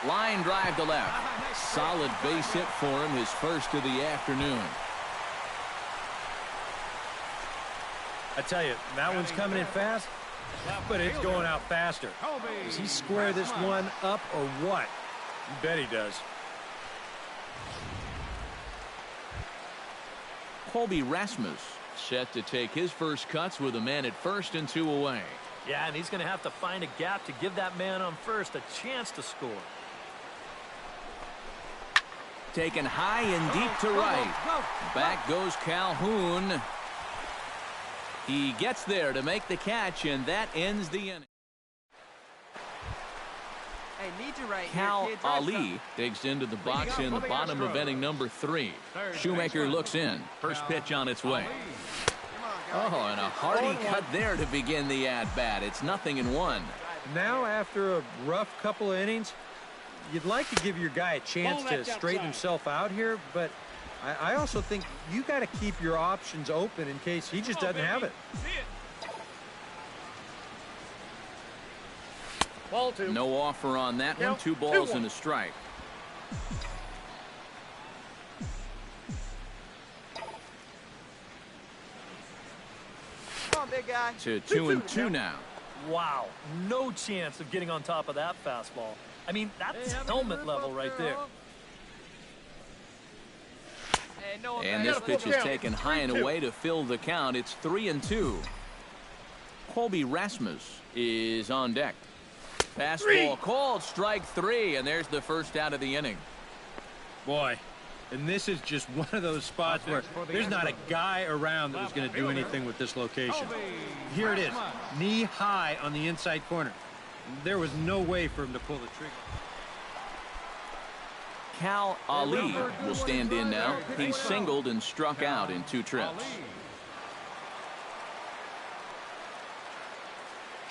Line drive to left. Solid base hit for him, his first of the afternoon. I tell you, that one's coming in fast, but it's going out faster. Does he square this one up or what? You bet he does. Colby Rasmus set to take his first cuts with a man at first and 2 away. Yeah, and he's going to have to find a gap to give that man on first a chance to score. Taken high and deep to right. Back goes Calhoun. He gets there to make the catch, and that ends the inning. Hey, need you right Cal here, Ali digs into the box in the bottom of inning number 3. Shoemaker looks in. First pitch on its way. Oh, and a hearty cut there to begin the at-bat. It's 0-1. Now, after a rough couple of innings, you'd like to give your guy a chance to straighten himself out here, but I also think you got to keep your options open in case he just doesn't have it. Ball 2. No offer on that one. 2 balls and a strike. Come on, big guy. To 2-2 now. Wow, no chance of getting on top of that fastball. I mean, that's helmet level right there. And this pitch is taken high and away to fill the count. It's 3-2. Colby Rasmus is on deck. Fastball called, strike 3, and there's the first out of the inning. Boy, and this is just one of those spots where there's not a guy around that was going to do anything with this location. Here it is, knee high on the inside corner. There was no way for him to pull the trigger. Cal Ali will stand in now. He singled and struck out in 2 trips.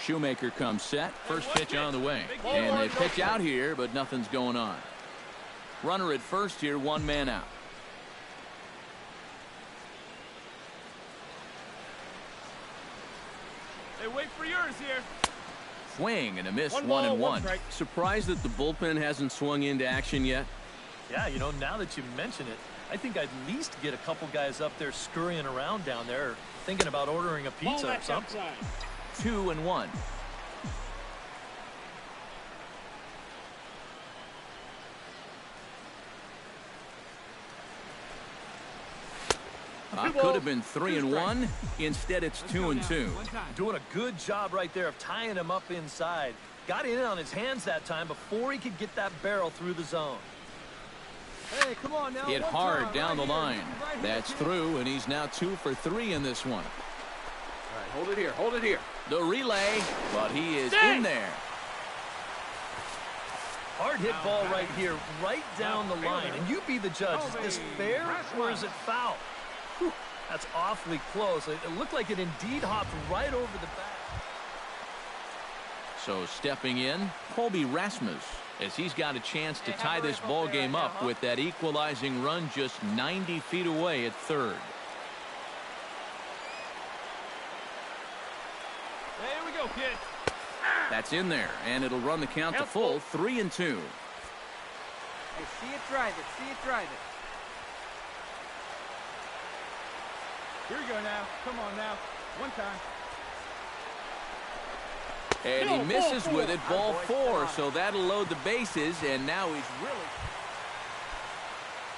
Shoemaker comes set. First pitch on the way. And they pitch out here, but nothing's going on. Runner at first here, 1 man out. Hey, wait for yours here. Swing and a miss, 1-1. Surprised that the bullpen hasn't swung into action yet? Yeah, you know, now that you mention it, I think I'd at least get a couple guys up there scurrying around down there, thinking about ordering a pizza or something. 2-1. Could have been 3-1. Instead, it's 2-2. Doing a good job right there of tying him up inside. Got in on his hands that time before he could get that barrel through the zone. Hey, come on now. Hit hard down the line. That's through, and he's now 2 for 3 in this one. All right, hold it here. Hold it here. The relay, but he is in there. Hard hit ball right here, right down the line. And you be the judge. Is this fair or is it foul? Whew, that's awfully close. It looked like it indeed hopped right over the bat. So stepping in, Colby Rasmus, as he's got a chance to tie this ball game up with that equalizing run just 90 feet away at third. There we go, kid. That's in there, and it'll run the count to full, 3-2. Hey, see it, drive it. See it, drive it. Here we go now. Come on now. One time. And he misses with it, ball 4, so that'll load the bases, and now he's really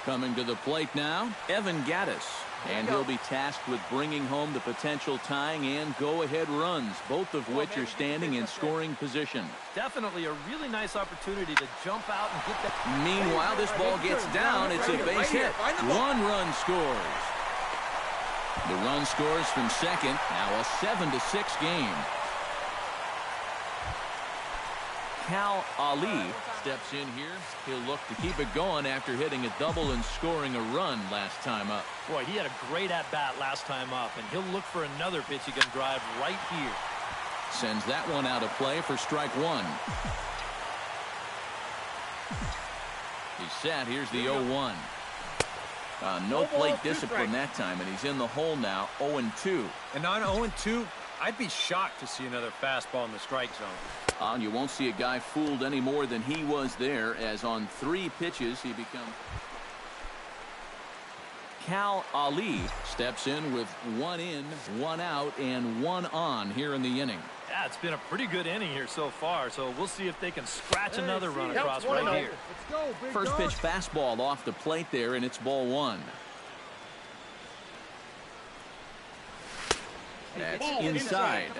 coming to the plate now, Evan Gattis. And he'll be tasked with bringing home the potential tying and go-ahead runs, both of which are standing in scoring position. Definitely a really nice opportunity to jump out and get that. Meanwhile, this ball gets down. It's a base hit. 1 run scores. The run scores from second. Now a 7-6 game. Cal Ali steps in here. He'll look to keep it going after hitting a double and scoring a run last time up. Boy, he had a great at-bat last time up, and he'll look for another pitch he can drive right here. Sends that one out of play for strike 1. He's set. Here's the 0-1. No plate discipline that time, and he's in the hole now, 0-2. And on 0-2, I'd be shocked to see another fastball in the strike zone. And you won't see a guy fooled any more than he was there, as on 3 pitches he becomes. Cal Ali steps in with 1 in, 1 out, and 1 on here in the inning. Yeah, it's been a pretty good inning here so far, so we'll see if they can scratch another run across right here. Let's go, big First dog. pitch fastball off the plate there, and it's ball 1. That's inside.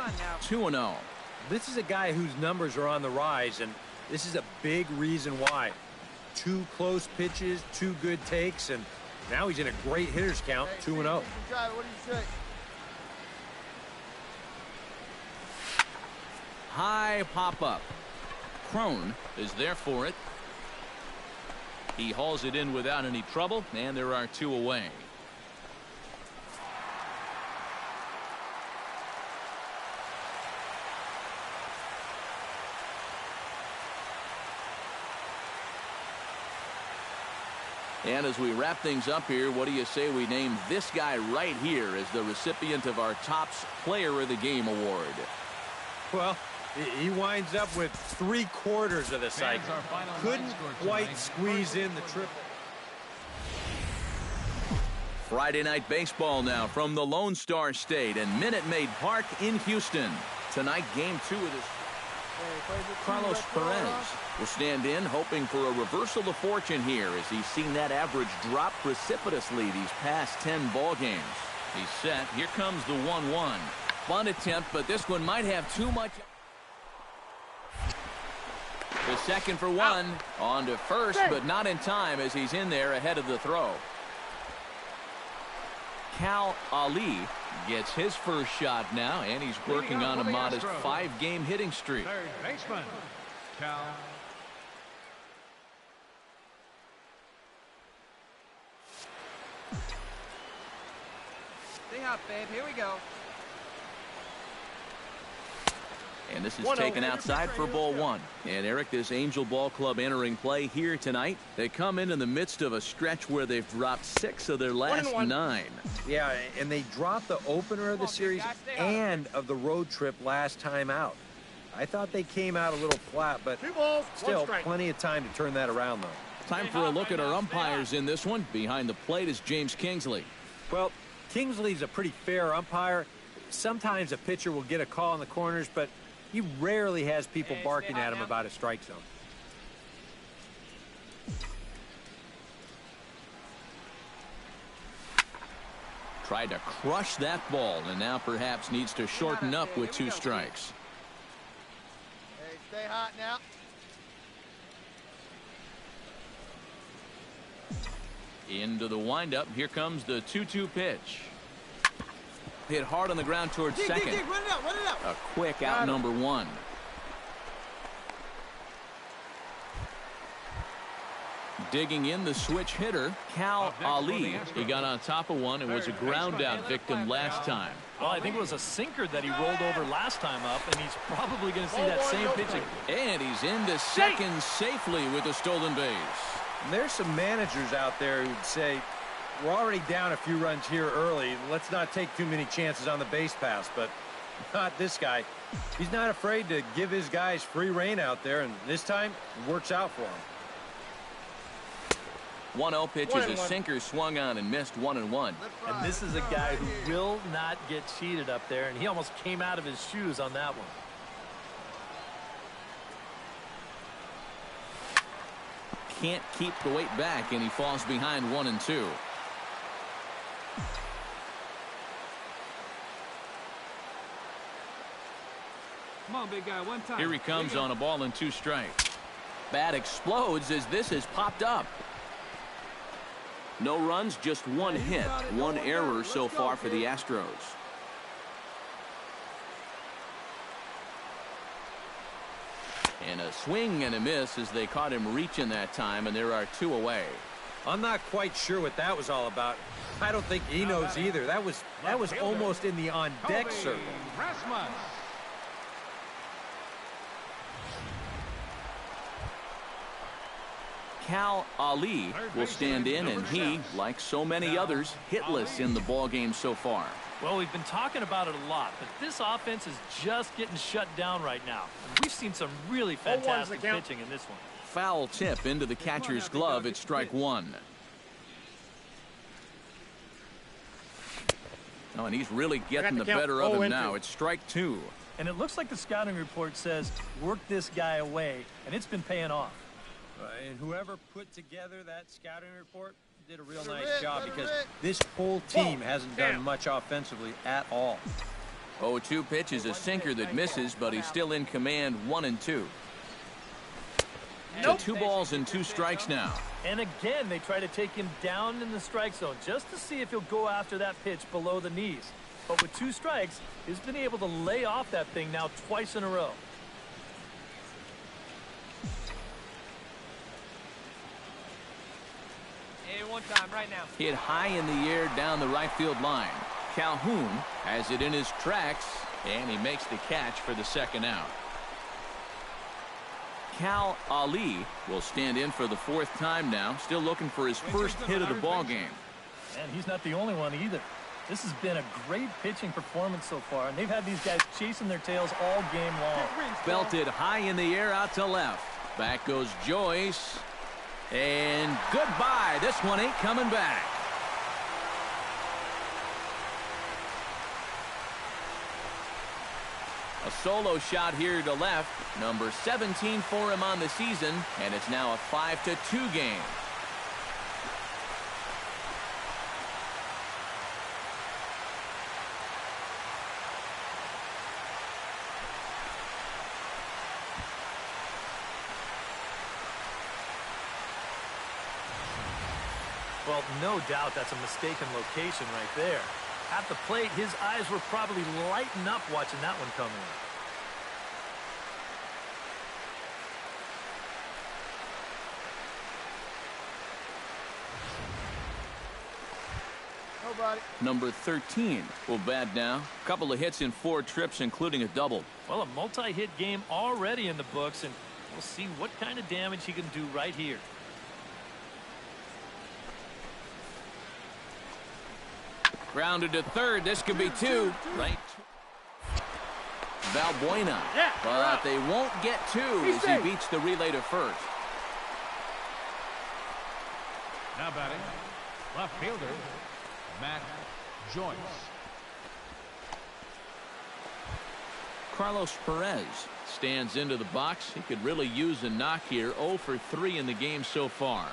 2-0. This is a guy whose numbers are on the rise, and this is a big reason why. 2 close pitches, 2 good takes, and now he's in a great hitter's count, 2-0. What do you say? High pop-up. Crone is there for it. He hauls it in without any trouble, and there are 2 away. And as we wrap things up here, what do you say we name this guy right here as the recipient of our Topps Player of the Game award? Well, he winds up with 3/4 of the cycle. Couldn't quite squeeze in the triple. Friday night baseball now from the Lone Star State and Minute Maid Park in Houston. Tonight, game 2 of this. Carlos Perez will stand in, hoping for a reversal of fortune here as he's seen that average drop precipitously these past 10 ball games. He's set. Here comes the 1-1. Bunt attempt, but this one might have too much. The second for 1. On to first, but not in time as he's in there ahead of the throw. Cal Ali gets his first shot now, and he's working on a modest 5-game hitting streak. Third baseman, Cal. Stay hot, babe. Here we go. And this is taken outside for ball 1. And Eric, this Angel Ball Club entering play here tonight. They come in the midst of a stretch where they've dropped 6 of their last 9. Yeah, and they dropped the opener of the series and of the road trip last time out. I thought they came out a little flat, but still plenty of time to turn that around, though. Time for a look at our umpires in this one. Behind the plate is James Kingsley. Well, Kingsley's a pretty fair umpire. Sometimes a pitcher will get a call in the corners, but he rarely has people barking at him about a strike zone. Tried to crush that ball, and now perhaps needs to shorten up with 2 strikes. Hey, stay hot now. Into the windup. Here comes the 2-2 pitch. Hit hard on the ground towards second. Run it out. A quick out, number 1. Digging in the switch hitter, Cal Ali. He got on top of one and was a ground out victim last time. Well, I think it was a sinker that he rolled over last time up, and he's probably going to see that same pitch again. And he's into second safely with a stolen base. There's some managers out there who'd say, we're already down a few runs here early. Let's not take too many chances on the base pass, but not this guy. He's not afraid to give his guys free rein out there, and this time it works out for him. 1-0 pitch is a sinker swung on and missed 1-1. And this is a guy who will not get cheated up there, and he almost came out of his shoes on that one. Can't keep the weight back, and he falls behind 1-2. Come on, big guy, one time. Here he comes on a ball and 2 strikes. Bat explodes as this has popped up. No runs, just 1 hit, 1 error so far for the Astros. And a swing and a miss as they caught him reaching that time, and there are 2 away. I'm not quite sure what that was all about. I don't think he knows either. That was almost in the on-deck circle. Cal Ali will stand in, and he, like so many others, hitless in the ballgame so far. Well, we've been talking about it a lot, but this offense is just getting shut down right now. And we've seen some really fantastic pitching in this one. Foul tip into the catcher's glove. It's strike one. Oh, and he's really getting the better of him now. It's strike two. And it looks like the scouting report says, work this guy away, and it's been paying off. And whoever put together that scouting report did a real nice job, because this whole team hasn't done much offensively at all. 0-2 pitch is a sinker that misses, but he's still in command, 1-2. So 2 balls and 2 strikes now. And again, they try to take him down in the strike zone just to see if he'll go after that pitch below the knees. But with 2 strikes, he's been able to lay off that thing now twice in a row. Hey, one time, right now. Hit high in the air down the right field line. Calhoun has it in his tracks, and he makes the catch for the second out. Cal Ali will stand in for the 4th time now, still looking for his first hit of the ball game. And he's not the only one either. This has been a great pitching performance so far, and they've had these guys chasing their tails all game long. Belted high in the air out to left. Back goes Joyce. And goodbye. This one ain't coming back. A solo shot here to left. Number 17 for him on the season, and it's now a 5-2 game. Well, no doubt that's a mistaken location right there. At the plate, his eyes were probably lighting up watching that one come in. Nobody. Number 13 will bat now. Couple of hits in 4 trips, including a double. Well, a multi-hit game already in the books, and we'll see what kind of damage he can do right here. Grounded to third. This could be 2. Right. Valbuena. But they won't get 2 as he beats the relay to first. Now batting, left fielder, Matt Joyce. Carlos Perez stands into the box. He could really use a knock here. 0 for 3 in the game so far.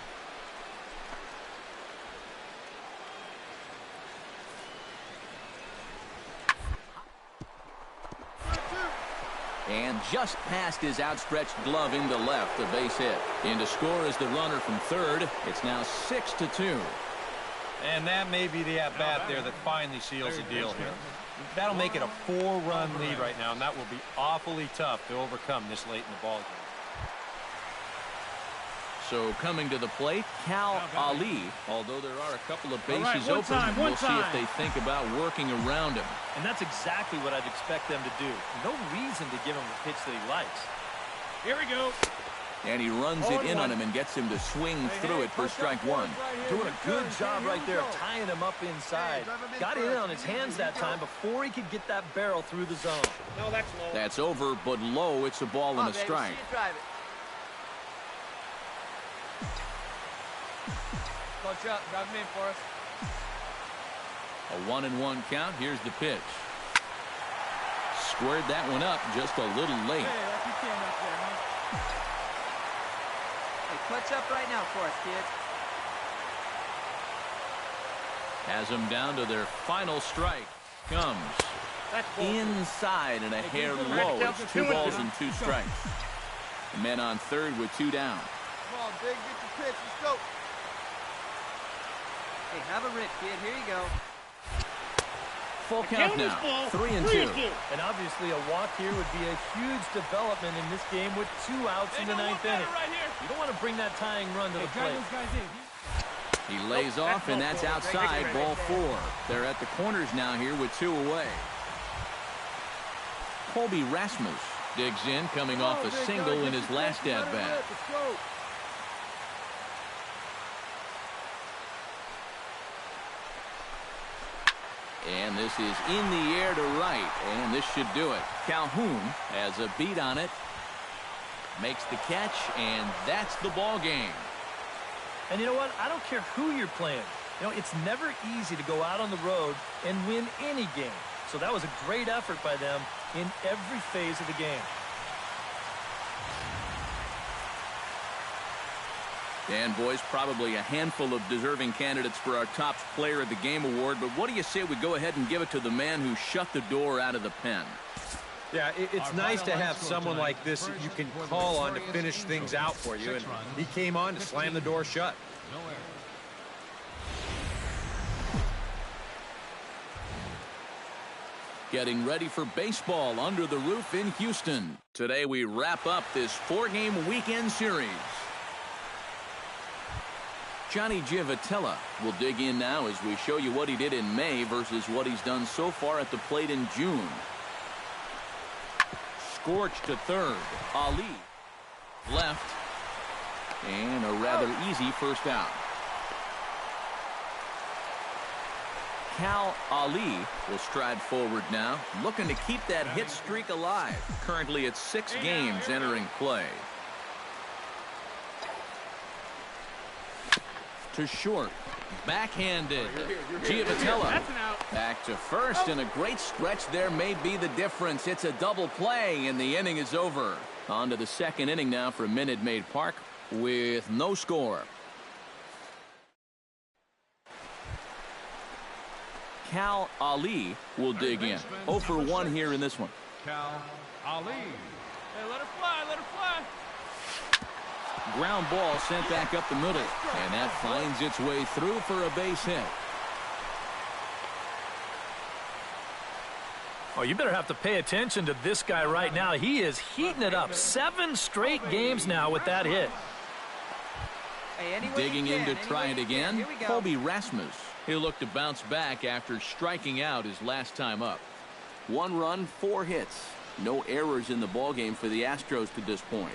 And just past his outstretched glove into left, a base hit. In to score is the runner from third. It's now 6-2. And that may be the at-bat there that finally seals the deal here. That'll make it a 4-run lead right now, and that will be awfully tough to overcome this late in the ball game. So coming to the plate, Cal Ali. Although there are a couple of bases open, we'll see if they think about working around him. And that's exactly what I'd expect them to do. No reason to give him a pitch that he likes. Here we go. And he runs it in on him and gets him to swing through it for strike 1. Doing a good job right there of tying him up inside. Got it in on his hands that time before he could get that barrel through the zone. No, that's low. That's over, but low. It's a ball and a strike. Coach up, drive him in for us. A 1-1 count. Here's the pitch. Squared that one up just a little late. Hey, like you came up there, huh? Hey, clutch up right now for us, kid. Has them down to their final strike. Comes inside and a hair low. It's 2 balls and 2 strikes. The men on third with 2 down. Come on, Big, get your pitch. Let's go. Hey, have a rip, kid. Here you go. Full count now. 3-2. And obviously a walk here would be a huge development in this game with 2 outs in the 9th inning. You don't want to bring that tying run to the plate. He lays off, and that's outside. Ball 4. They're at the corners now here with 2 away. Colby Rasmus digs in, coming off a single in his last at-bat. And this is in the air to right, and this should do it. Calhoun has a beat on it, makes the catch, and that's the ball game. And you know what? I don't care who you're playing. You know, it's never easy to go out on the road and win any game. So that was a great effort by them in every phase of the game. And, boys, probably a handful of deserving candidates for our top player of the game award. But what do you say we go ahead and give it to the man who shut the door out of the pen? Yeah, it's nice to have someone like this that you can call on to finish things out for you. And he came on to slam the door shut. No error. Getting ready for baseball under the roof in Houston. Today we wrap up this 4-game weekend series. Johnny Giavotella will dig in now as we show you what he did in May versus what he's done so far at the plate in June. Scorched to third. Ali left. And a rather easy first out. Cal Ali will stride forward now, looking to keep that hit streak alive. Currently at 6 games entering play. To short. Backhanded. Giavotella back to first, and a great stretch there may be the difference. It's a double play, and the inning is over. On to the second inning now for Minute Maid Park with no score. Cal Ali will dig in. 0 for 1 here in this one. Cal Ali. Hey, let her fly, let her fly. Ground ball sent back up the middle, and that finds its way through for a base hit. Oh, you better have to pay attention to this guy right now. He is heating it up. 7 straight games now with that hit. Hey, Digging in to try it again, Colby Rasmus. He'll look to bounce back after striking out his last time up. 1 run, 4 hits. No errors in the ballgame for the Astros to this point.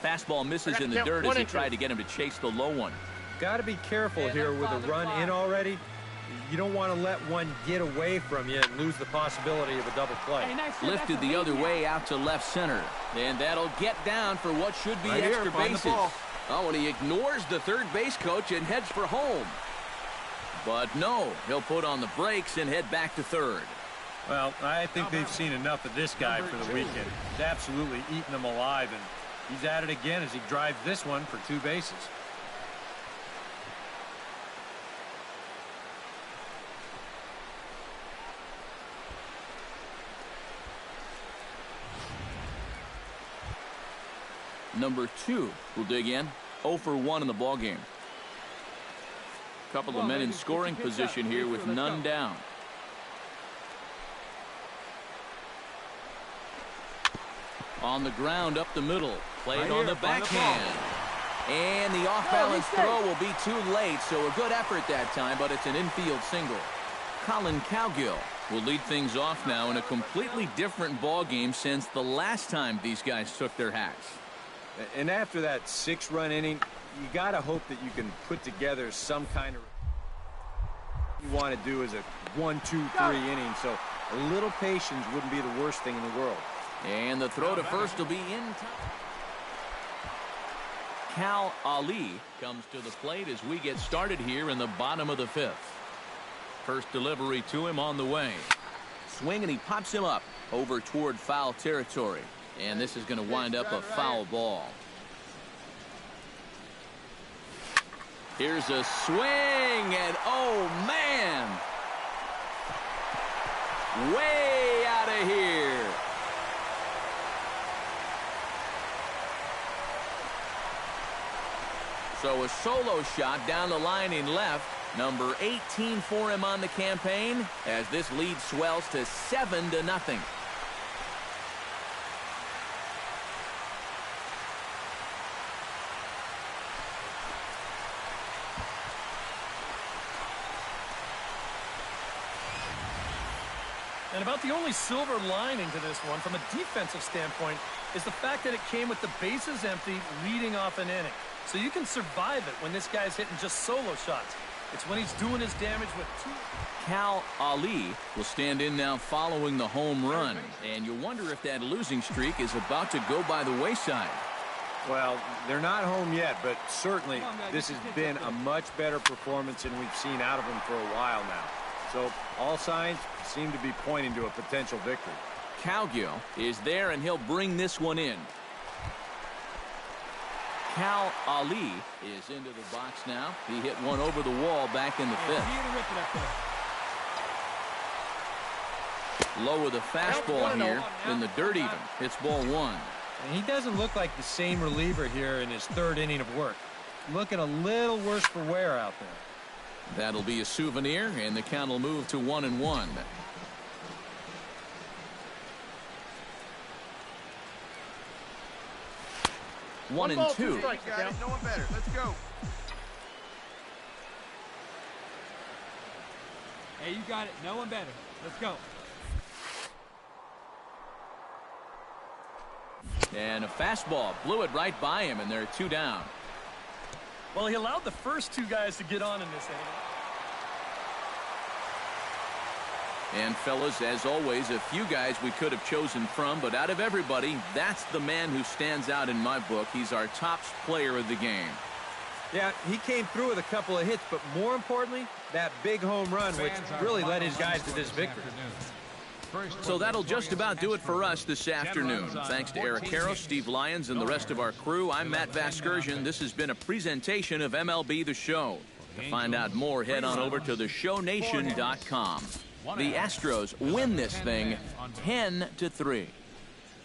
Fastball misses in the dirt as he tried to get him to chase the low one. Got to be careful here with a run in already. You don't want to let one get away from you and lose the possibility of a double play. Lifted the other way out to left center. And that'll get down for what should be extra bases. Oh, and he ignores the third base coach and heads for home. But no, he'll put on the brakes and head back to third. Well, I think they've seen enough of this guy for the weekend. He's absolutely eating them alive, and he's at it again as he drives this one for 2 bases. Number 2 will dig in. 0 for 1 in the ballgame. Couple of men in scoring position here with none down. On the ground up the middle. Played on the backhand. And the off-balance throw will be too late, so a good effort that time, but it's an infield single. Colin Cowgill will lead things off now in a completely different ballgame since the last time these guys took their hacks. And after that 6-run inning, you got to hope that you can put together some kind of you want to do as a 1, 2, 3 inning. So a little patience wouldn't be the worst thing in the world. And the throw to first will be in time. Cal Ali comes to the plate as we get started here in the bottom of the 5th. First delivery to him on the way. Swing, and he pops him up over toward foul territory. And this is going to wind up a foul ball. Here's a swing, and oh, man! Way out of here. So a solo shot down the line in left. Number 18 for him on the campaign as this lead swells to 7-0. And about the only silver lining to this one from a defensive standpoint is the fact that it came with the bases empty leading off an inning. So you can survive it when this guy's hitting just solo shots. It's when he's doing his damage with two. Cal Ali will stand in now following the home run. And you wonder if that losing streak is about to go by the wayside. Well, they're not home yet, but certainly this has been a much better performance than we've seen out of them for a while now. So all signs seem to be pointing to a potential victory. Calgio is there, and he'll bring this one in. Cal Ali is into the box now. He hit one over the wall back in the fifth. Low with a fastball here in the dirt even. It's ball one. And he doesn't look like the same reliever here in his third inning of work. Looking a little worse for wear out there. That'll be a souvenir, and the count will move to 1-1. One and two. Got it. No one better. Let's go. Hey, you got it. No one better. Let's go. And a fastball blew it right by him, and they're two down. Well, he allowed the first two guys to get on in this inning. And fellas, as always, a few guys we could have chosen from, but out of everybody, that's the man who stands out in my book. He's our top player of the game. Yeah, he came through with a couple of hits, but more importantly, that big home run, which really led his guys to this victory. So that'll just about do it for us this afternoon. Thanks to Eric Karros, Steve Lyons, and the rest of our crew. I'm Matt Vasgersian. This has been a presentation of MLB The Show. To find out more, head on over to theshownation.com. The Astros win this thing 10-3.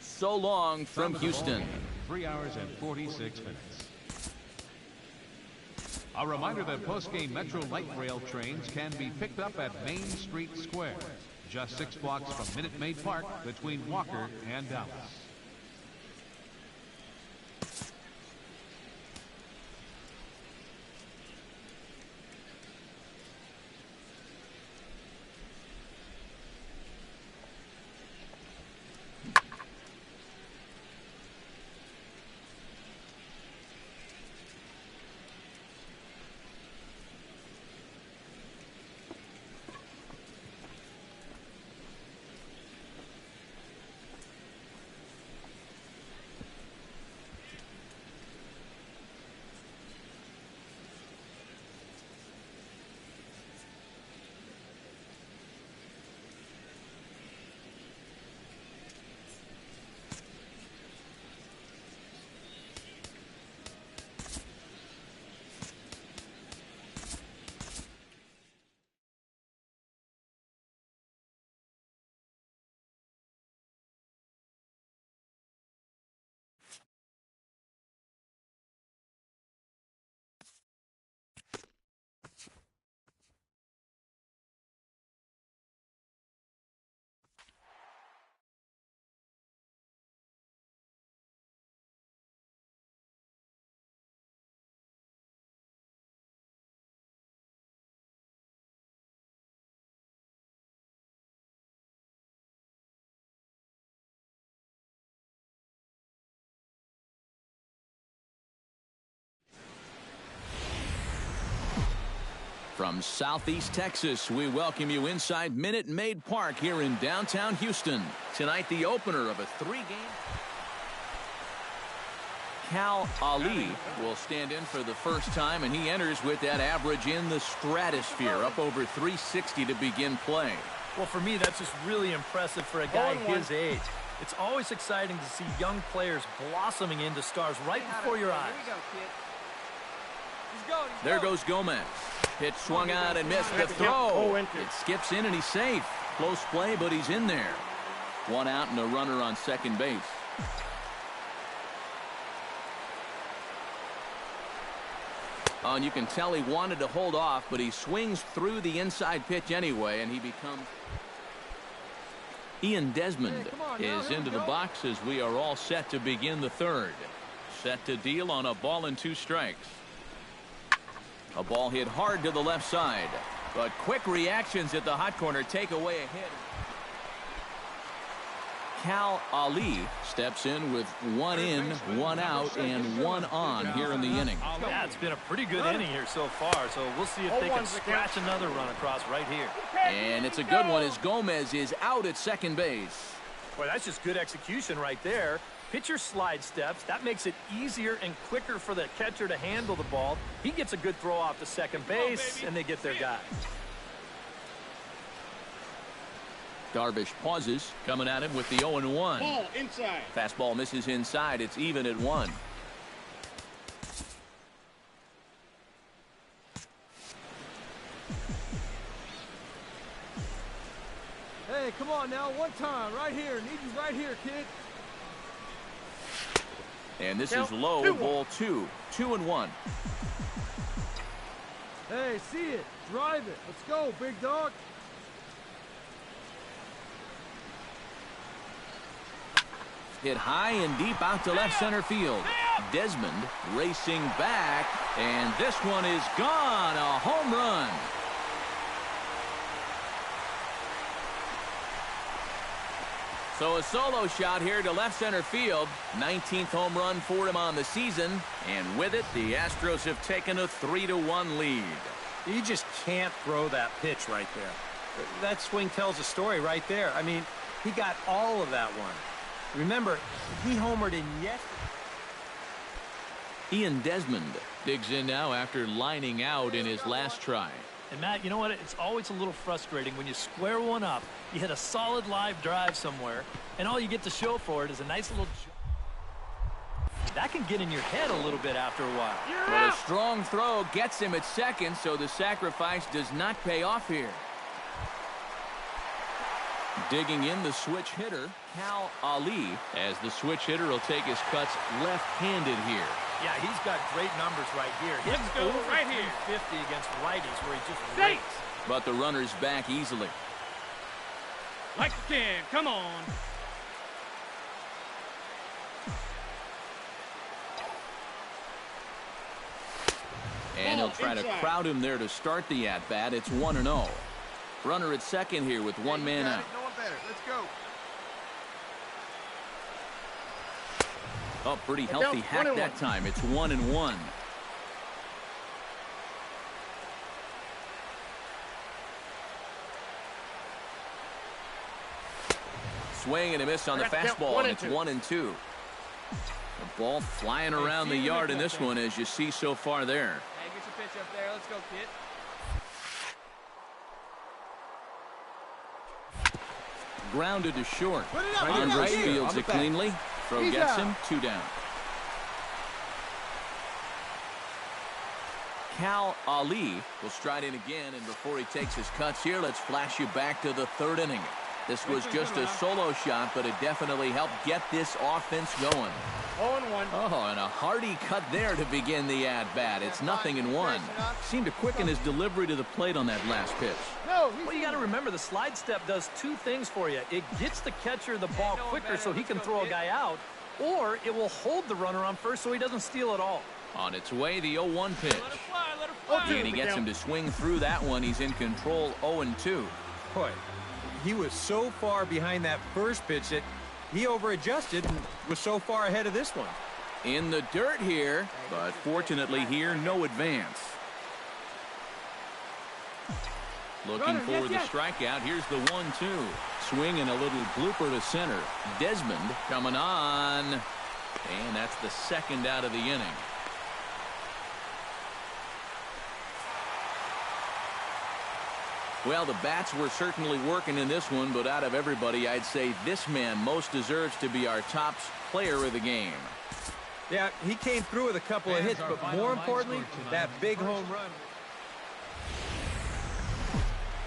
So long from Houston. 3 hours and 46 minutes. A reminder that post-game Metro Light Rail trains can be picked up at Main Street Square, just 6 blocks from Minute Maid Park between Walker and Dallas. From Southeast Texas, we welcome you inside Minute Maid Park here in downtown Houston. Tonight, the opener of a 3-game. Cal Ali will stand in for the first time, and he enters with that average in the stratosphere, up over 360 to begin play. Well, for me, that's just really impressive for a guy his age. It's always exciting to see young players blossoming into stars right before your eyes. There goes Gomez. Pitch swung out and missed the throw. It skips in and he's safe. Close play, but he's in there. 1 out and a runner on second base. Oh, and you can tell he wanted to hold off, but he swings through the inside pitch anyway, and he becomes... Ian Desmond is into the box as we are all set to begin the third. Set to deal on a ball and 2 strikes. A ball hit hard to the left side, but quick reactions at the hot corner take away a hit. Cal Ali steps in with 1 in, 1 out, and 1 on here in the inning. Yeah, it's been a pretty good inning here so far, so we'll see if they can scratch another run across right here. And it's a good one as Gomez is out at second base. Boy, that's just good execution right there. Pitcher slide steps. That makes it easier and quicker for the catcher to handle the ball. He gets a good throw off to second base, and they get their guy. Darvish pauses, coming at him with the 0-1. Ball inside. Fastball misses inside. It's even at 1. Hey, come on now, one time, right here. Need you right here, kid. And this is low, ball 2. 2-1. Hey, see it. Drive it. Let's go, big dog. Hit high and deep out to left center field. Desmond racing back, and this one is gone. A home run. So a solo shot here to left center field. 19th home run for him on the season. And with it, the Astros have taken a 3-1 lead. You just can't throw that pitch right there. That swing tells a story right there. I mean, he got all of that one. Remember, he homered in yesterday. Ian Desmond digs in now after lining out in his last try. And Matt, you know what? It's always a little frustrating when you square one up, you hit a solid live drive somewhere, and all you get to show for it is a nice little that can get in your head a little bit after a while. Well, a strong throw gets him at second, so the sacrifice does not pay off here. Digging in the switch hitter, Cal Ali, as the switch hitter will take his cuts left-handed here. Yeah, he's got great numbers right here. Let's go right here. 50 against righties where he just rates. But the runner's back easily. Like you can. Come on. And he'll try to crowd him there to start the at-bat. It's 1-0. Runner at second here with one man out. No one better. Let's go. Oh, pretty healthy hack that time. It's 1-1. Swing and a miss on the fastball, and it's 1-2. The ball flying around the yard in this one, as you see so far there. Hey, get your pitch up there. Let's go, kid. Grounded to short. Andres fields it cleanly. Throw gets him. 2 down. Cal Ali will stride in again, and before he takes his cuts here, let's flash you back to the 3rd inning. This was just a solo shot, but it definitely helped get this offense going. 0-1. Oh, and a hearty cut there to begin the at-bat. It's 0-1. Seemed to quicken his delivery to the plate on that last pitch. No, Well, you got to remember the slide step does 2 things for you. It gets the catcher the ball quicker so he can throw a guy out, or it will hold the runner on first so he doesn't steal it all. On its way, the 0-1 pitch. And he gets him to swing through that one. He's in control, 0-2. Boy, he was so far behind that first pitch that he over-adjusted and was so far ahead of this one. In the dirt here, but fortunately here, no advance. Looking for the strikeout. Here's the 1-2. Swing and a little blooper to center. Desmond coming on. And that's the 2nd out of the inning. Well, the bats were certainly working in this one, but out of everybody, I'd say this man most deserves to be our top player of the game. Yeah, he came through with a couple of hits, but more importantly, that big home run.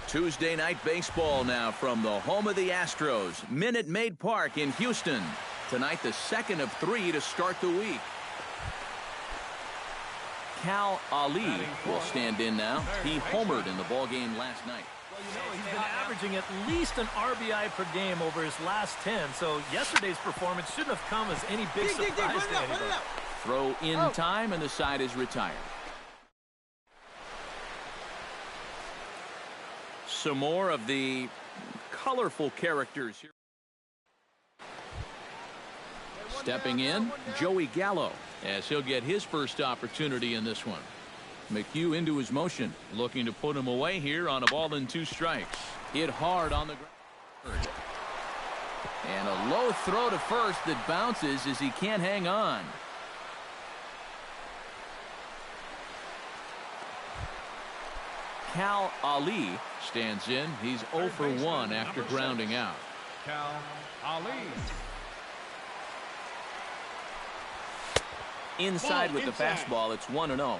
Tuesday night baseball now from the home of the Astros, Minute Maid Park in Houston. Tonight, the 2nd of 3 to start the week. Cal Ali will stand in now. He homered in the ballgame last night. Well, you know, he's been averaging at least an RBI per game over his last 10, so yesterday's performance shouldn't have come as any big surprise to anybody. Throw in time, and the side is retired. Some more of the colorful characters here. Stepping in, Joey Gallo, as he'll get his first opportunity in this one. McHugh into his motion, looking to put him away here on a ball and 2 strikes. Hit hard on the ground. And a low throw to first that bounces as he can't hang on. Cal Ali stands in. He's 0 for 1 after grounding out. Cal Ali. Inside with the fastball, it's 1-0.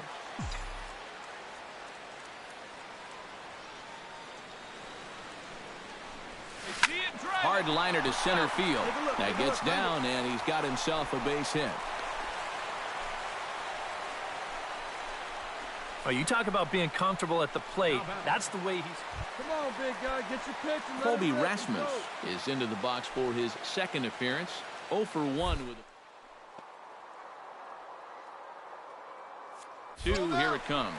Hard liner to center field. That gets down, and he's got himself a base hit. Oh, you talk about being comfortable at the plate. That's the way he's... Come on, big guy, get your pitch and let Colby it rip. Rasmus is into the box for his second appearance. 0 for 1 with 2. Here it comes.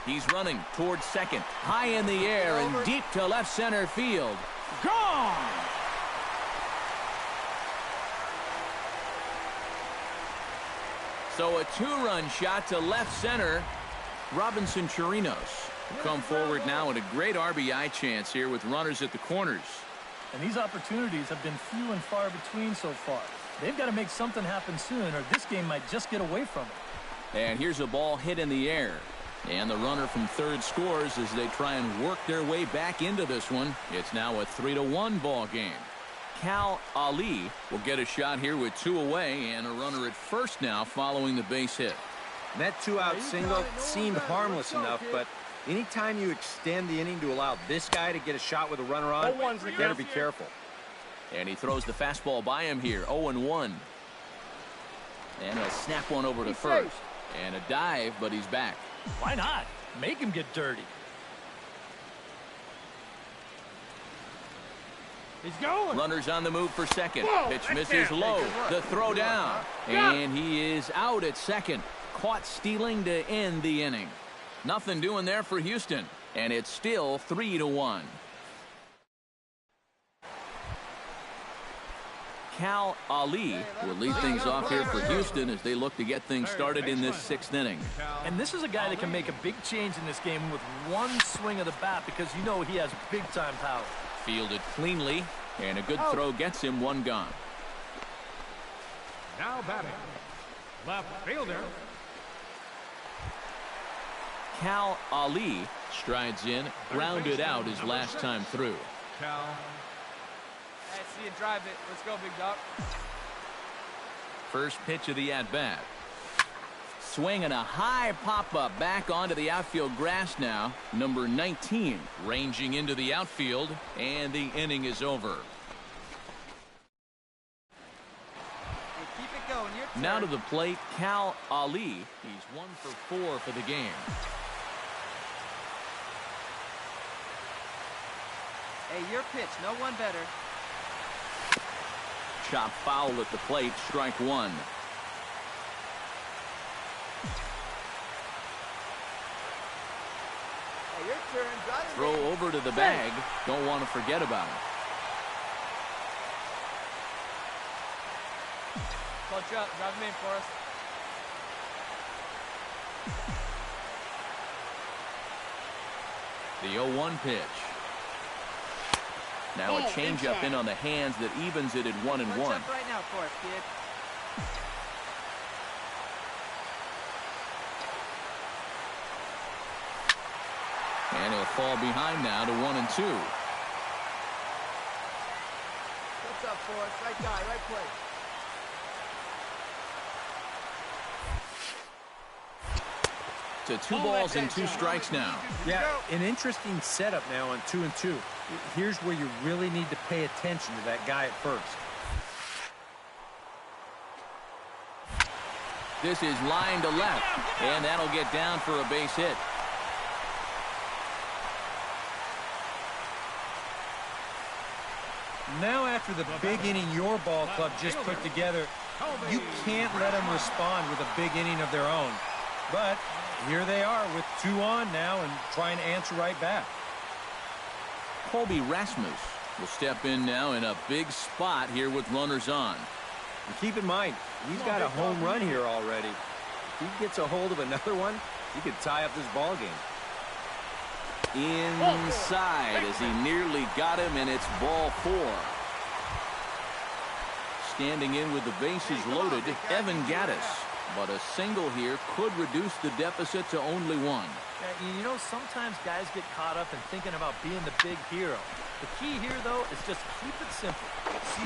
He's running towards second. High in the air and deep to left center field. Gone! So a 2-run shot to left center. Robinson Chirinos will come forward now in a great RBI chance here with runners at the corners. And these opportunities have been few and far between so far. They've got to make something happen soon, or this game might just get away from them. And here's a ball hit in the air. And the runner from third scores as they try and work their way back into this one. It's now a 3-1 ball game. Cal Ali will get a shot here with 2 away and a runner at first now following the base hit. And that 2-out single seemed harmless enough, but anytime you extend the inning to allow this guy to get a shot with a runner on, you got to be careful. And he throws the fastball by him here, 0-1. And he'll snap one over to first. And a dive, but he's back. Why not? Make him get dirty. He's going. Runners on the move for second. Pitch misses low. The throw down. And he is out at second. Caught stealing to end the inning. Nothing doing there for Houston. And it's still 3-1. Cal Ali will lead things off here for Houston as they look to get things started in this 6th inning. And this is a guy that can make a big change in this game with one swing of the bat because you know he has big-time power. Fielded cleanly, and a good throw gets him 1 gone. Now batting, left fielder. Cal Ali strides in, grounded out his last time through. Cal. Hey, see you drive it. Let's go, big dog. First pitch of the at-bat. Swinging a high pop-up back onto the outfield grass now. Number 19 ranging into the outfield, and the inning is over. Hey, keep it going. Your turn. Now to the plate, Cal Ali. He's 1 for 4 for the game. Hey, your pitch. No one better. Chop foul at the plate, strike 1. Hey, your turn. Drive it. Throw over to the bag. Don't want to forget about it. Punch up. Drive him in for us. The 0-1 pitch. Now a changeup in on the hands that evens it at 1-1. Punch up right now for us, kid. And he'll fall behind now to 1-2. What's up for us? Right guy, right place. To 2 balls and 2 strikes now. Yeah, an interesting setup now on 2-2. Here's where you really need to pay attention to that guy at first. This is line to left, and that'll get down for a base hit. Now after the big inning your ball club just put together, you can't let them respond with a big inning of their own. But here they are with 2 on now and trying to answer right back. Colby Rasmus will step in now in a big spot here with runners on. And keep in mind, he's got a home run here already. If he gets a hold of another one, he could tie up this ball game. Inside as he nearly got him, and it's ball 4. Standing in with the bases loaded, Evan Gattis. But a single here could reduce the deficit to only 1. You know, sometimes guys get caught up in thinking about being the big hero. The key here, though, is just keep it simple.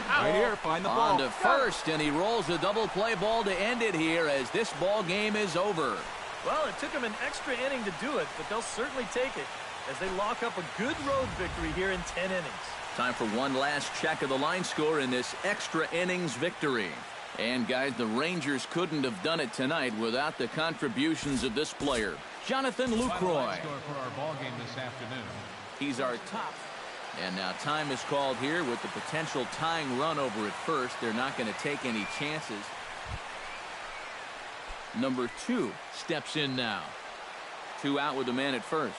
Right here, find the ball. On to first, and he rolls a double play ball to end it here as this ball game is over. Well, it took them an extra inning to do it, but they'll certainly take it as they lock up a good road victory here in 10 innings. Time for one last check of the line score in this extra innings victory. And, guys, the Rangers couldn't have done it tonight without the contributions of this player, Jonathan Lucroy. For our ball game this afternoon. He's our top. And now time is called here with the potential tying run over at first. They're not going to take any chances. Number 2 steps in now. 2 out with the man at first.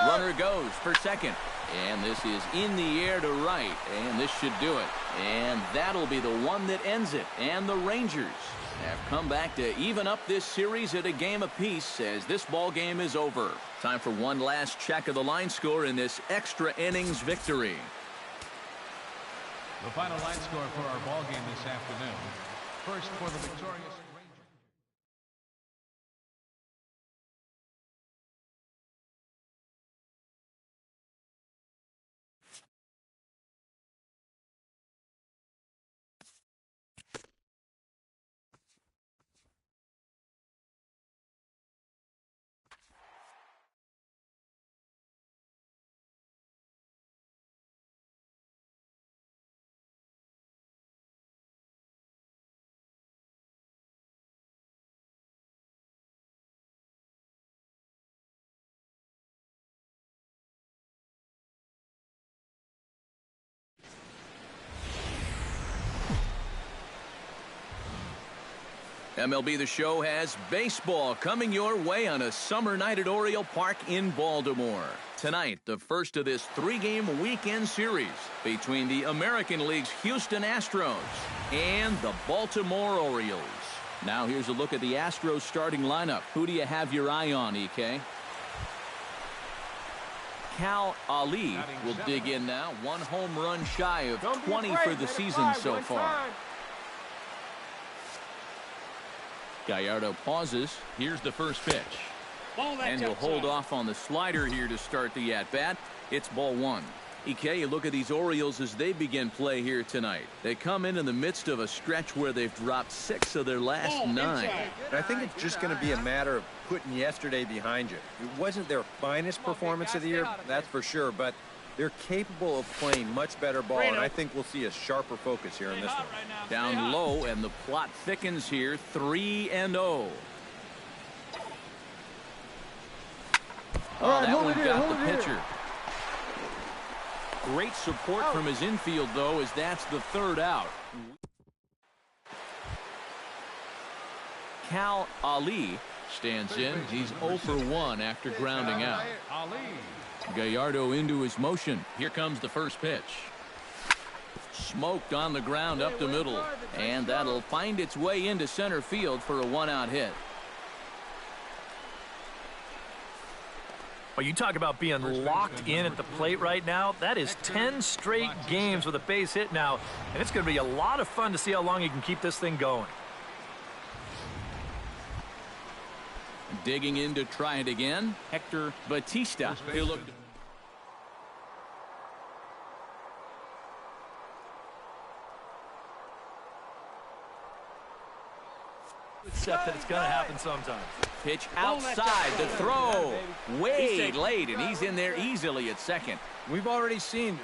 Runner goes for second. And this is in the air to right. And this should do it. And that'll be the one that ends it. And the Rangers have come back to even up this series at a game apiece as this ball game is over. Time for one last check of the line score in this extra innings victory. The final line score for our ball game this afternoon. First for the victorious Rangers. MLB The Show has baseball coming your way on a summer night at Oriole Park in Baltimore. Tonight, the first of this 3-game weekend series between the American League's Houston Astros and the Baltimore Orioles. Now here's a look at the Astros starting lineup. Who do you have your eye on, EK? Cal Ali will dig in now. 1 home run shy of 20 for the season so far. Gallardo pauses. Here's the first pitch. And he'll hold off on the slider here to start the at-bat. It's ball 1. EK, you look at these Orioles as they begin play here tonight. They come in the midst of a stretch where they've dropped 6 of their last 9. And I think it's just going to be a matter of putting yesterday behind you. It wasn't their finest performance of the year, that's for sure, but they're capable of playing much better ball, and I think we'll see a sharper focus here in this one. Down low, and the plot thickens here. 3-0. Oh, that one got the pitcher. Great support from his infield, though, as that's the 3rd out. Cal Ali stands in. He's 0 for 1 after grounding out. Gallardo into his motion. Here comes the first pitch. Smoked on the ground up the middle. And that'll find its way into center field for a 1-out hit. Well, you talk about being locked in at the plate right now. That is 10 straight games with a base hit now. And it's going to be a lot of fun to see how long he can keep this thing going. Digging in to try it again, Hector Batista. He looked. Except that it's going to happen sometimes. Pitch outside, the throw way late, and he's in there easily at second. We've already seen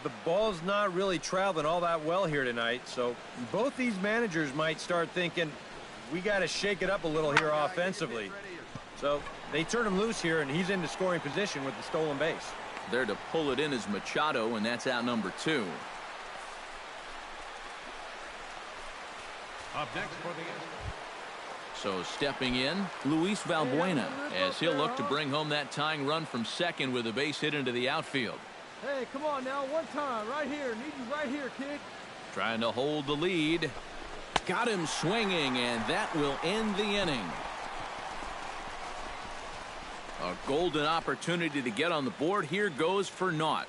the ball's not really traveling all that well here tonight, so both these managers might start thinking, we got to shake it up a little here offensively. So they turn him loose here, and he's into scoring position with the stolen base. There to pull it in is Machado, and that's out number 2. Up next for the So stepping in, Luis Valbuena, as he'll look to bring home that tying run from second with a base hit into the outfield. Hey, come on now, one time, right here. Need you right here, kid. Trying to hold the lead. Got him swinging, and that will end the inning. A golden opportunity to get on the board here goes for naught.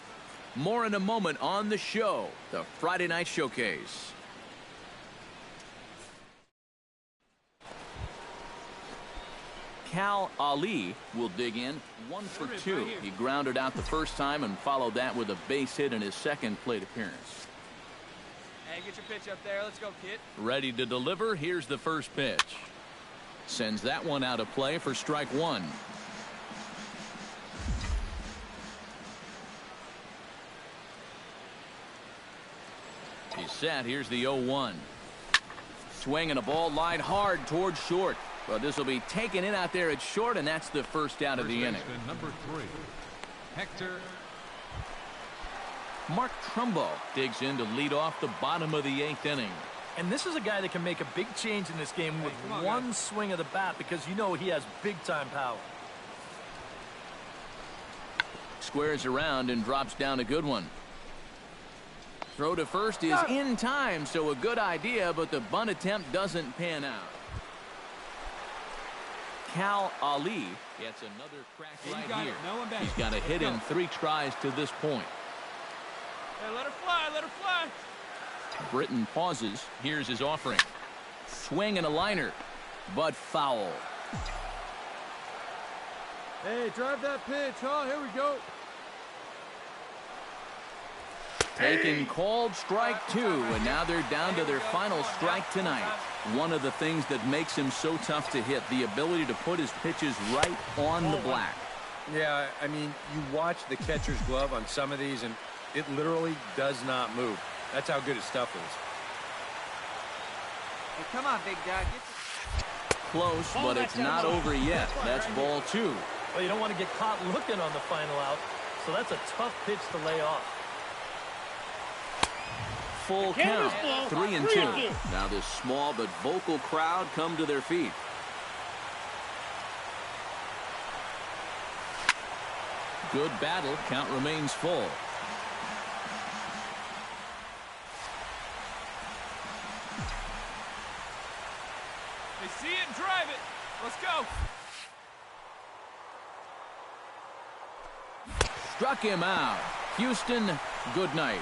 More in a moment on the show, the Friday Night Showcase. Cal Ali will dig in 1 for 2. He grounded out the first time and followed that with a base hit in his second plate appearance. Hey, get your pitch up there. Let's go, kid. Ready to deliver. Here's the first pitch. Sends that one out of play for strike one. He's set. Here's the 0-1. Swinging a ball line hard towards short. But this will be taken in out there at short, and that's the first out of the inning. Number 3, Hector. Mark Trumbo digs in to lead off the bottom of the 8th inning. And this is a guy that can make a big change in this game with one swing of the bat, because you know he has big-time power. Squares around and drops down a good one. Throw to first is in time, so a good idea, but the bunt attempt doesn't pan out. Cal Ali gets another crack right here. He's got a hit in 3 tries to this point. Hey, let her fly, let her fly. Britton pauses. Here's his offering. Swing and a liner, but foul. Hey, drive that pitch, huh? Here we go. Taken, called strike 2, and now they're down to their final strike tonight. One of the things that makes him so tough to hit, the ability to put his pitches right on the black. Yeah, I mean, you watch the catcher's glove on some of these, and it literally does not move. That's how good his stuff is. Hey, come on, big dog. Get Close, but it's not over yet. That's ball 2. Well, you don't want to get caught looking on the final out, so that's a tough pitch to lay off. Full count, 3-2. Now this small but vocal crowd come to their feet. Good battle. Count remains full. They see it and drive it. Let's go. Struck him out. Houston, good night.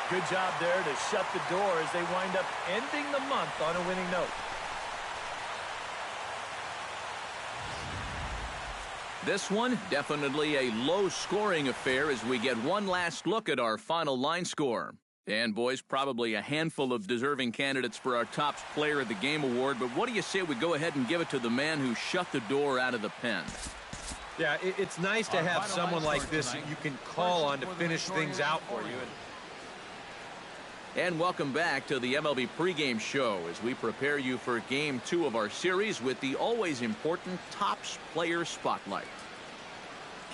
Good job there to shut the door as they wind up ending the month on a winning note. This one, definitely a low-scoring affair as we get one last look at our final line score. And, boys, probably a handful of deserving candidates for our top player of the game award, but what do you say we go ahead and give it to the man who shut the door out of the pen? Yeah, it's nice to have someone like this you can call on to finish things out for you. And welcome back to the MLB pregame show as we prepare you for Game 2 of our series with the always important Topps Player Spotlight.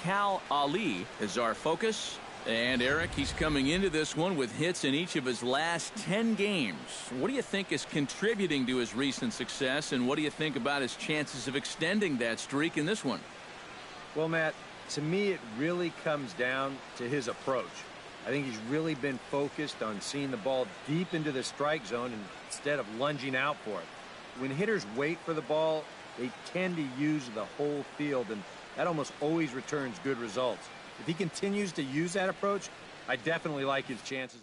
Cal Ali is our focus. And Eric, he's coming into this one with hits in each of his last 10 games. What do you think is contributing to his recent success, and what do you think about his chances of extending that streak in this one? Well, Matt, to me it really comes down to his approach. I think he's really been focused on seeing the ball deep into the strike zone instead of lunging out for it. When hitters wait for the ball, they tend to use the whole field, and that almost always returns good results. If he continues to use that approach, I definitely like his chances.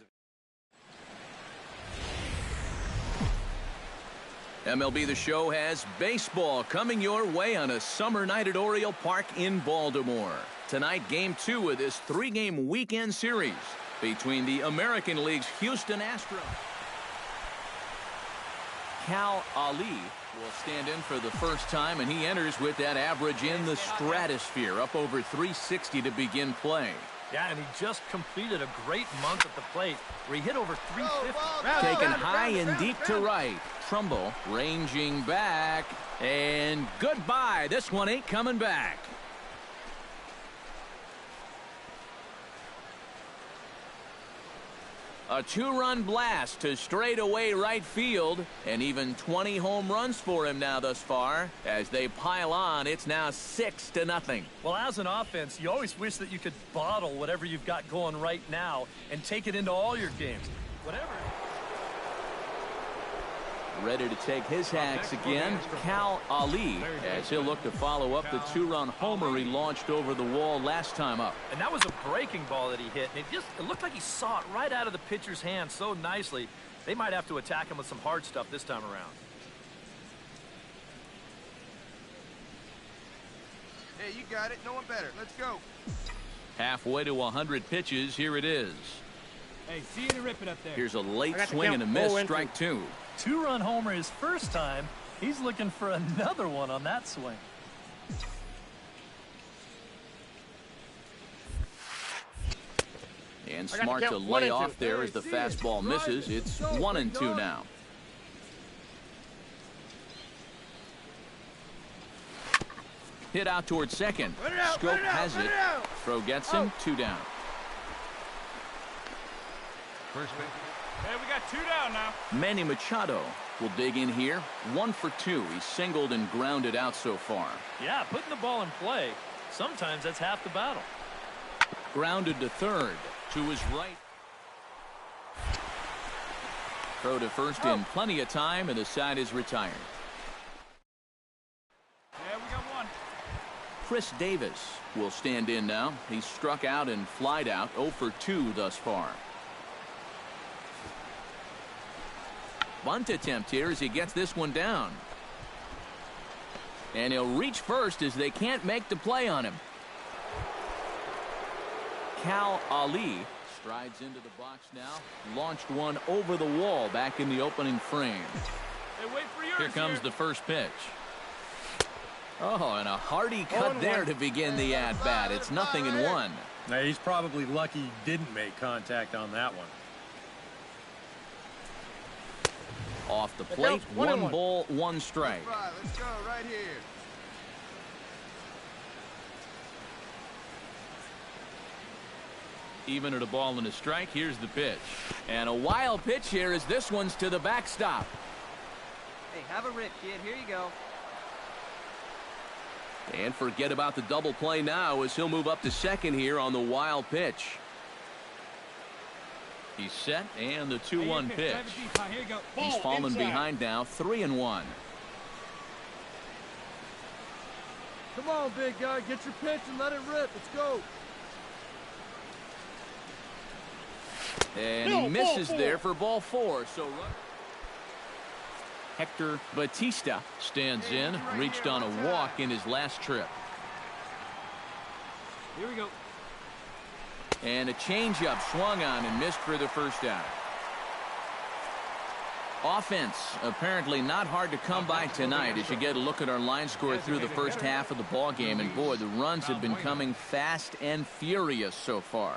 MLB The Show has baseball coming your way on a summer night at Oriole Park in Baltimore. Tonight, Game 2 of this 3-game weekend series between the American League's Houston Astros. Cal Ali will stand in for the first time, and he enters with that average in the stratosphere, up over 360 to begin play. Yeah, and he just completed a great month at the plate where he hit over 350. Taken high and deep to right. Trumbo ranging back, and goodbye. This one ain't coming back. A 2-run blast to straightaway right field, and even 20 home runs for him now thus far. As they pile on, it's now 6-0. Well, as an offense, you always wish that you could bottle whatever you've got going right now and take it into all your games. Whatever. Ready to take his hacks again, Cal Ali, as he'll look to follow up the 2-run homer he launched over the wall last time up. And that was a breaking ball that he hit, and it looked like he saw it right out of the pitcher's hand so nicely. They might have to attack him with some hard stuff this time around. Hey, you got it. No one better. Let's go. Halfway to 100 pitches, here it is. Hey, see you to rip it up there. Here's a late swing and a miss, strike 2. 2-run homer his first time. He's looking for another one on that swing. And smart to lay off there as the fastball misses. It's 1-2 now. Hit out towards second. Scope has it. Throw gets him. 2 down. First pitch. Hey, we got 2 down now. Manny Machado will dig in here. 1 for 2. He's singled and grounded out so far. Yeah, putting the ball in play, sometimes that's half the battle. Grounded to third. To his right. Throw to first in plenty of time, and the side is retired. Yeah, we got 1. Chris Davis will stand in now. He's struck out and flied out. 0 for 2 thus far. Bunt attempt here as he gets this one down. And he'll reach first as they can't make the play on him. Cal Ali strides into the box now. Launched one over the wall back in the opening frame. Hey, wait for yours. Here comes the first pitch. Oh, and a hearty cut there to begin the at-bat. It's 0-1. Now, he's probably lucky he didn't make contact on that one. Off the plate, 1 ball, 1 strike. Right, let's go right here. Even at a ball and a strike, here's the pitch. And a wild pitch here as this one's to the backstop. Hey, have a rip, kid. Here you go. And forget about the double play now as he'll move up to second here on the wild pitch. He's set, and the 2-1 pitch. He's fallen behind now, 3-1. Come on, big guy. Get your pitch and let it rip. Let's go. And he misses there for ball 4. So Hector Batista stands in, reached on a walk in his last trip. Here we go. And a changeup swung on and missed for the first out. Offense apparently not hard to come by tonight as you get a look at our line score through the first half of the ball game. And boy, the runs have been coming fast and furious so far.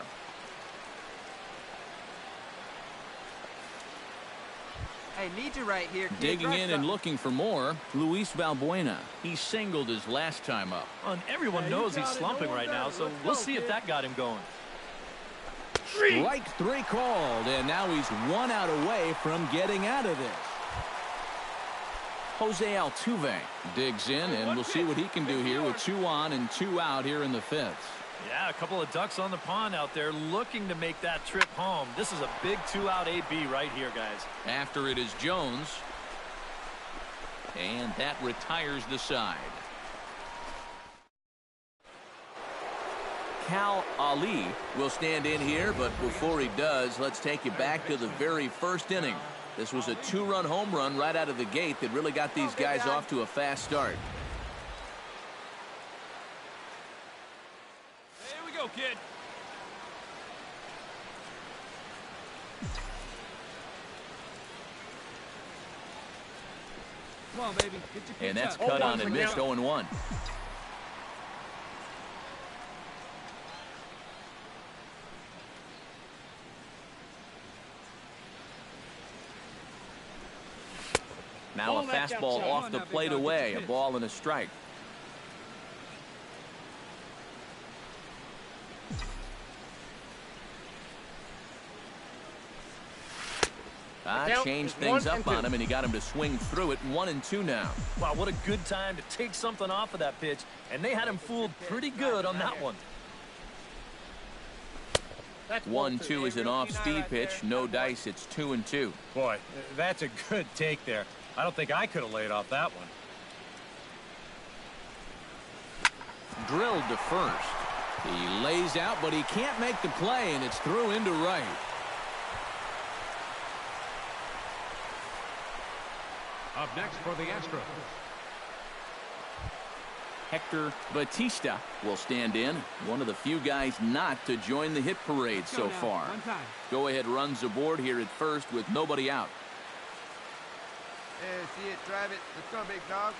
Hey, need you right here, kid. Digging in and looking for more, Luis Valbuena. He singled his last time up. And everyone knows he's slumping right now, so we'll see if that got him going. Strike 3 called, and now he's 1 out away from getting out of this. Jose Altuve digs in, and we'll see what he can do here with 2 on and 2 out here in the 5th. Yeah, a couple of ducks on the pond out there looking to make that trip home. This is a big 2-out AB right here, guys. After it is Jones. And that retires the side. Cal Ali will stand in here, but before he does, let's take you back to the very first inning. This was a 2-run home run right out of the gate that really got these guys off to a fast start. Here we go, kid. Come on, baby. Get your pitch And that's up. cut on and missed, 0-1. Now a fastball off the plate away, a ball and a strike. Changed things up on him, and he got him to swing through it. 1-2 now. Wow, what a good time to take something off of that pitch, and they had him fooled pretty good on that one. 1-2 is an off-speed pitch. No dice. It's 2-2. Boy, that's a good take there. I don't think I could have laid off that one. Drilled to first. He lays out, but he can't make the play, and it's through into right. Up next for the Astros, Hector Batista will stand in. One of the few guys not to join the hit parade so far. Go-ahead runs aboard here at first with nobody out. Yeah, see it, drive it. Let's go, big dog.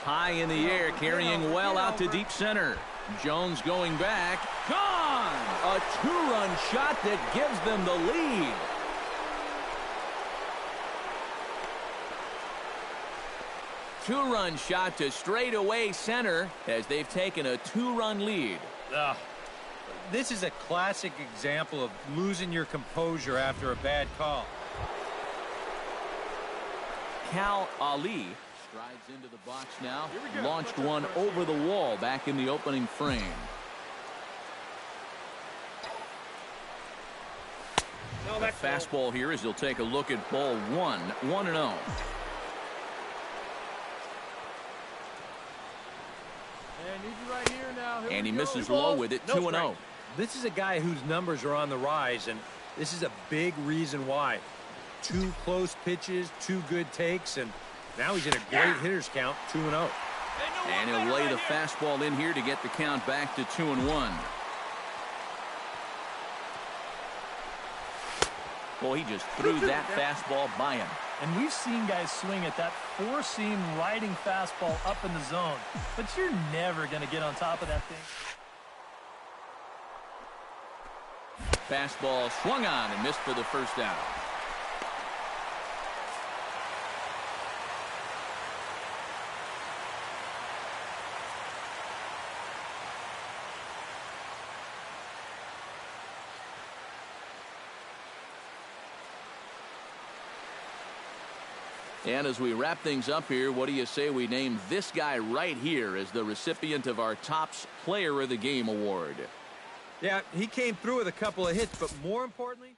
High in the air, carrying well out to deep center. Jones going back. Gone! A two-run shot that gives them the lead. Two-run shot to straightaway center as they've taken a two-run lead. This is a classic example of losing your composure after a bad call. Cal Ali strides into the box now. Launched one over the wall back in the opening frame. The fastball here as he'll take a look at ball 1-0. And he misses low with it. 2-0. This is a guy whose numbers are on the rise, and this is a big reason why. 2 close pitches, 2 good takes, and now he's in a great hitter's count. 2-0. And he'll lay the fastball in here to get the count back to 2-1. Boy, he just threw that fastball by him. And we've seen guys swing at that four-seam riding fastball up in the zone. But you're never going to get on top of that thing. Fastball swung on and missed for the first out. And as we wrap things up here, what do you say we name this guy right here as the recipient of our Topps Player of the Game award? Yeah, he came through with a couple of hits, but more importantly,